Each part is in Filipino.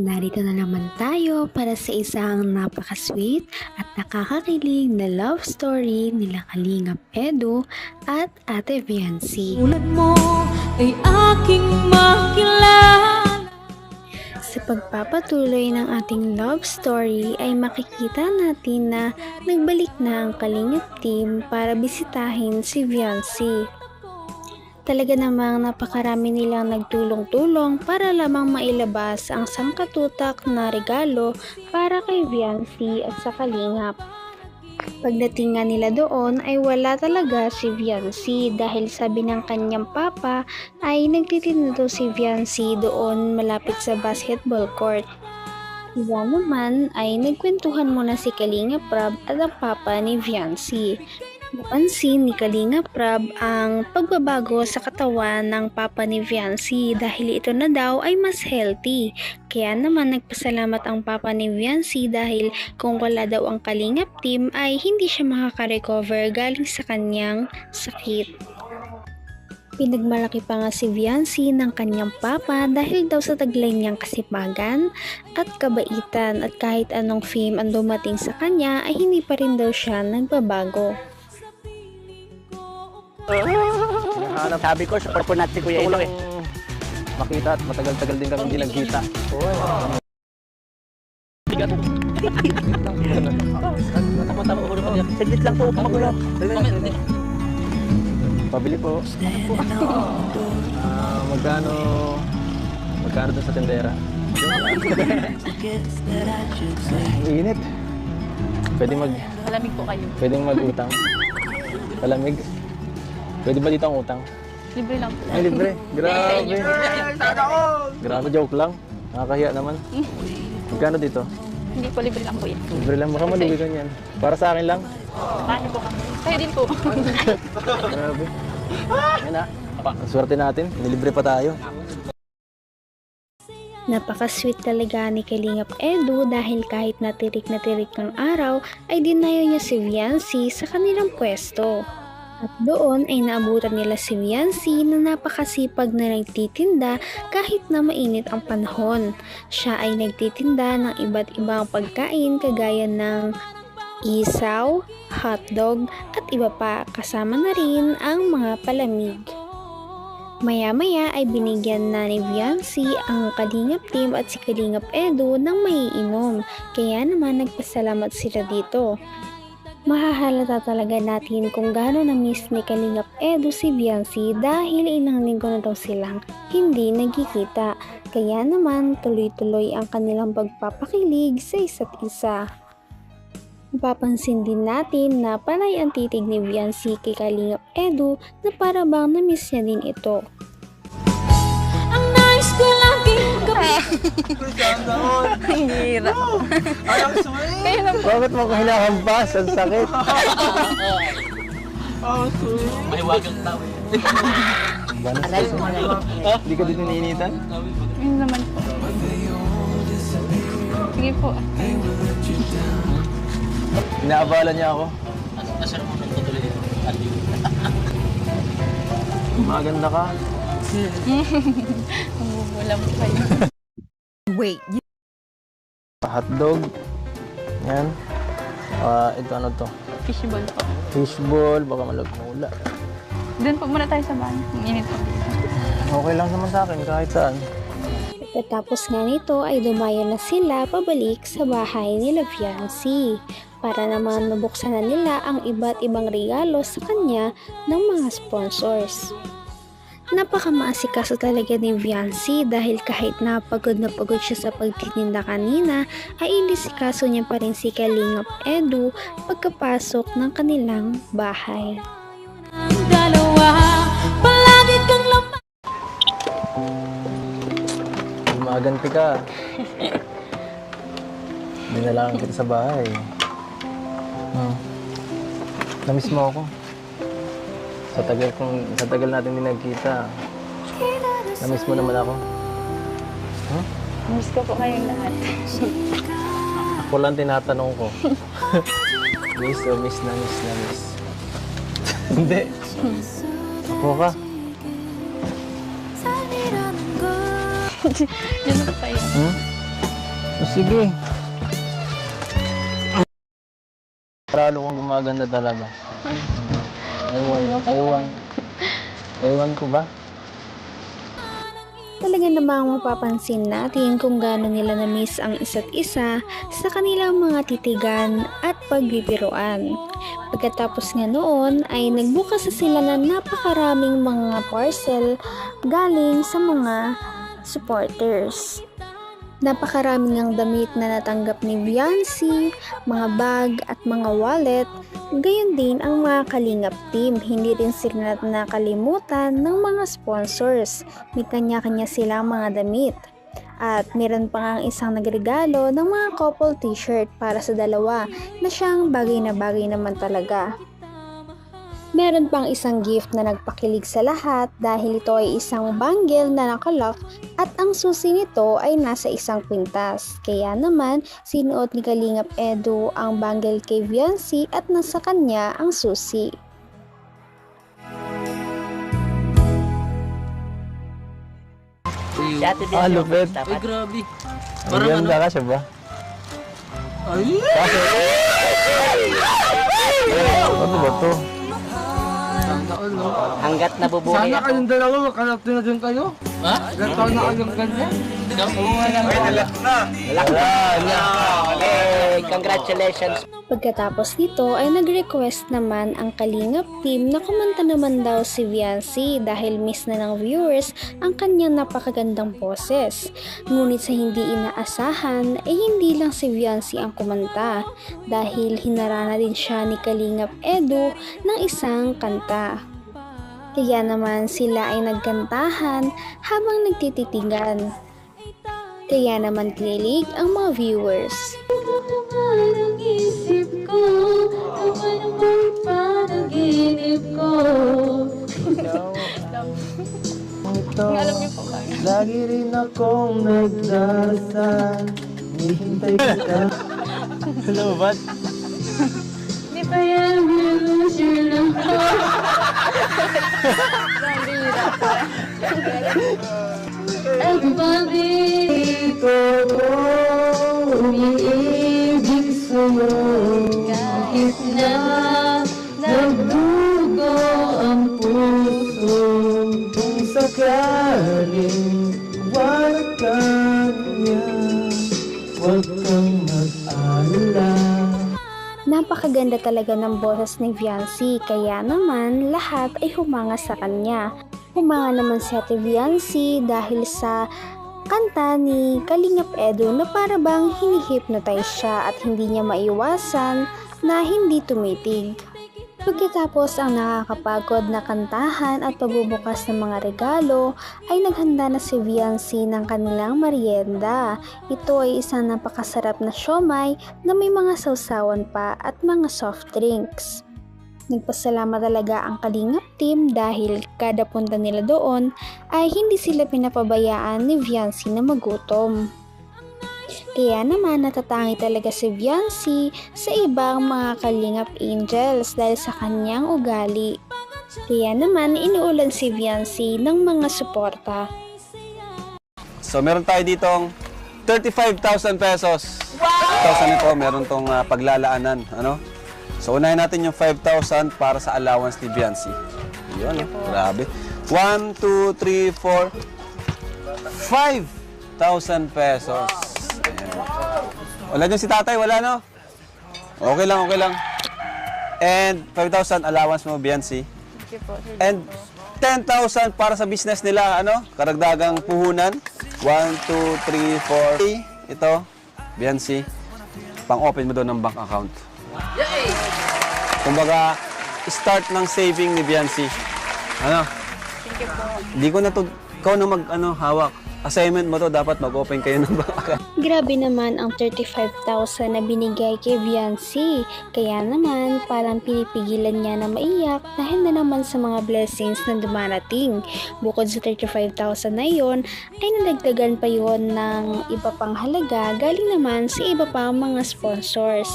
Narito na naman tayo para sa isang napaka-sweet at nakakakilig na love story nila Kalingap Edu at Ate Viancy. Tulad mo ay aking makilala. Sa pagpapatuloy ng ating love story ay makikita natin na nagbalik na ang Kalingap team para bisitahin si Viancy. Talaga namang napakarami nilang nagtulong-tulong para lamang mailabas ang sangkatutak na regalo para kay Viancy at sa Kalingap. Pagdating nga nila doon ay wala talaga si Viancy dahil sabi ng kanyang papa ay nagtitinda daw si Viancy doon malapit sa basketball court. Kaya naman ay nagkwentuhan muna si Kalingap Rab at ang papa ni Viancy. Napansin ni Kalingap Rab ang pagbabago sa katawan ng papa ni Viancy dahil ito na daw ay mas healthy. Kaya naman nagpasalamat ang papa ni Viancy dahil kung wala daw ang Kalingap team ay hindi siya makaka-recover galing sa kanyang sakit. Pinagmalaki pa nga si Viancy ng kanyang papa dahil daw sa taglay niyang kasipagan at kabaitan at kahit anong fame ang dumating sa kanya ay hindi pa rin daw siya nagbabago. Sabi ko, support po natin si Kuya Ilo eh. Makita at matagal-tagal din kami hindi nagkita. Saglit lang po, magulo. Pabili po. Magkano doon sa tendera? Init. Malamig po kayo. Pwedeng mag-utang. Palamig. Pwede ba dito ang utang? Libre lang po. Ay, libre. Grabe. Grabe, joke lang. Nakakahiya naman. Magkano dito? Hindi po, libre lang po yan. Libre lang. Baka malibigan yan. Para sa akin lang. Ano po kami? Kayo din po. Grabe. Yan na. Ang swerte natin. Nilibre pa tayo. Napaka-sweet talaga ni Kalingap Edu dahil kahit natirik ng araw ay dinayo niya si Viancy sa kanilang pwesto. At doon ay naabutan nila si Viancy na napakasipag na nagtitinda kahit na mainit ang panahon. Siya ay nagtitinda ng iba't ibang pagkain kagaya ng isaw, hotdog at iba pa, kasama na rin ang mga palamig. Maya-maya ay binigyan na ni Viancy ang Kalingap team at si Kalingap Edu ng maiinom, kaya naman nagpasalamat sila dito. Mahahalata talaga natin kung gaano na-miss ni Kalingap Edu si Viancy dahil ilang linggo na daw silang hindi nagkikita, kaya naman tuloy-tuloy ang kanilang pagpapakilig sa isa't isa. Mapapansin din natin na panay ang titig ni Viancy kay Kalingap Edu na para bang na-miss niya din ito. Ang nais ko laging Ang hirap. Kayo na po. Bakit mo ko hinahampas? Ang sakit. Mahiwagang tao. Hindi ka dito niinitan? Yun naman po. Sige po. Inaabala niya ako. Nasa mo nang tutuloy dito. Maganda ka. Namumula po kayo. Hotdog. Yan. Ito ano to? Fishball po. Fishball. Baka malagmula. Doon po muna tayo sa bahay. Ang init po. Okay lang naman sa akin kahit saan. Pagkatapos nga nito ay dumayo na sila pabalik sa bahay nila Viancy para naman mabuksan na nila ang iba't ibang regalo sa kanya ng mga sponsors. Napakamaasikaso talaga ni Viancy dahil kahit na pagod siya sa pagtitinda kanina ay inisikaso niya pa rin si Kalingap Edu pagkapasok ng kanilang bahay. ang dalawa. Palagi kang laman. Maganti ka. Binalaan kita sa bahay. Namiss mo ako. Sa tagal natin din nagkita. Namiss mo naman ako. Miss ko po kayong lahat. Ako lang tinatanong ko. Miss o miss na miss na miss. Hindi. Ako ka. Diyan na po kayo. Sige. Lalo kong gumaganda talaga. Ewan ko ba? Talaga namang mapapansin natin kung gaano nila na-miss ang isa't isa sa kanilang mga titigan at pagbibiruan. Pagkatapos nga noon ay nagbukas na sila ng napakaraming mga parcel galing sa mga supporters. Napakarami ng damit na natanggap ni Viancy, mga bag at mga wallet. Gayon din ang mga Kalingap team, hindi rin sila nakalimutan ng mga sponsors. May kanya-kanya silang mga damit. At meron pa nga isang nagregalo ng mga couple t-shirt para sa dalawa na siyang bagay na bagay naman talaga. Meron pang isang gift na nagpakilig sa lahat dahil ito ay isang bangle na nakalock at ang susi nito ay nasa isang kwintas. Kaya naman, sinuot ni Kalingap Edu ang bangle kay Viancy at nasa kanya ang susi. Si Ate Biancy, lupit. dapat. Grabe. Maganda ka siya ba? Ay! Ano ba to? Taon, no? Hanggat nabubuhay Sana ako. kayong dalawa, makalapto na din kayo. Ha? Ilang taon na kayong ganyan? Congratulations. Pagkatapos nito ay nag-request naman ang Kalingap team na kumanta naman daw si Viancy dahil miss na ng viewers ang kanyang napakagandang boses. Ngunit sa hindi inaasahan ay hindi lang si Viancy ang kumanta dahil hinarana din siya ni Kalingap Edu ng isang kanta. Kaya naman sila ay nagkantahan habang nagtititigan. Kaya naman kinilig ang mga viewers. Ang isip ko, kung ano bang panaginip ko. Ito, Alam niyo po ba? lagi rin akong nagdarasal. Hihintay kita. Hello, ba't? Di ba yan, illusion ako? Everybody, umiibig sa'yo. Kahit na nagdugo ang puso. Kung sakaling wala ka niya, huwag kang mag-alala. Napakaganda talaga ng boses ni Viancy kaya naman lahat ay humanga sa kanya. Humanga naman si Ate Viancy dahil sa kanta ni Kalingap Edu na para bang hinihipnotize siya at hindi niya maiwasan na hindi tumitig. Pagkatapos ang nakakapagod na kantahan at pagbubukas ng mga regalo ay naghanda na si Viancy ng kanilang merienda. Ito ay isang napakasarap na siomai na may mga sausawan pa at mga soft drinks. Nagpasalamat talaga ang Kalingap team dahil kada punta nila doon ay hindi sila pinapabayaan ni Viancy na magutom. Kaya naman natatangi talaga si Viancy sa ibang mga Kalingap Angels dahil sa kanyang ugali. Kaya naman inuulan si Viancy ng mga suporta. So meron tayo ditong 35,000 pesos. Wow! 1,000 ito, meron tong paglalaanan. Ano? So unahin natin yung 5,000 para sa allowance ni Viancy. Yun, grabe. 1, 2, 3, 4, 5,000 pesos. Ayan. Wala dyan si tatay, wala no? Okay lang, okay lang. And 5,000 allowance mo, Viancy. Sige po, sir. And 10,000 para sa business nila, ano? Karagdagang puhunan. 1, 2, 3, 4. Ito, Viancy. Pang-open mo doon ng bank account. Kumbaga, start ng saving ni Viancy. Ano? Thank you po. Hindi ko na to, ikaw na hawak. Assignment mo to, dapat mag-open kayo ng bank account. Grabe naman ang 35,000 na binigay kay Viancy. Kaya naman parang pinipigilan niya na maiyak dahil na naman sa mga blessings na dumarating. Bukod sa 35,000 na yon, ay nadagdagan pa yon ng iba pang halaga galing naman sa iba pang mga sponsors.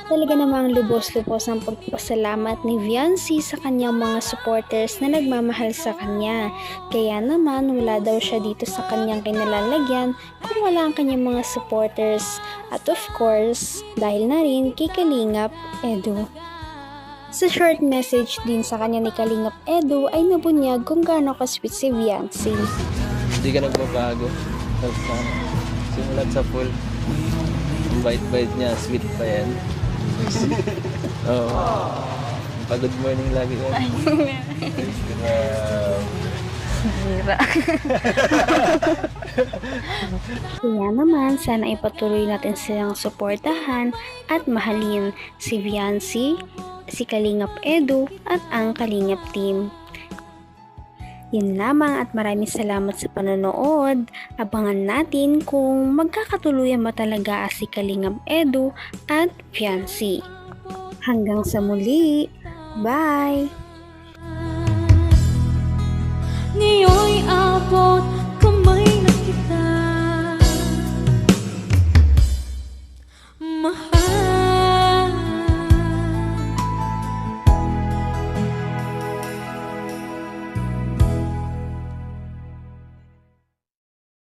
Talaga namang lubos-lubos ang pagpasalamat ni Viancy sa kanyang mga supporters na nagmamahal sa kanya. Kaya naman wala daw siya dito sa kanyang kinalalagyan kung wala ang kanyang mga supporters. At of course, dahil na rin kay Kalingap Edu. Sa short message din sa kanya ni Kalingap Edu ay nabunyag kung gaano ka-sweet si Viancy. Hindi ka nagbabago. Simulat sa full. Ang bait-bait niya, sweet pa yan. Oo. Pa-good morning lagi yan. Hira. Kaya naman, sana ipatuloy natin silang suportahan at mahalin si Viancy, si Kalingap Edu at ang Kalingap team. Yun lamang at maraming salamat sa panonood. Abangan natin kung magkakatuluyan ba talaga si Kalingap Edu at Viancy. Hanggang sa muli. Bye!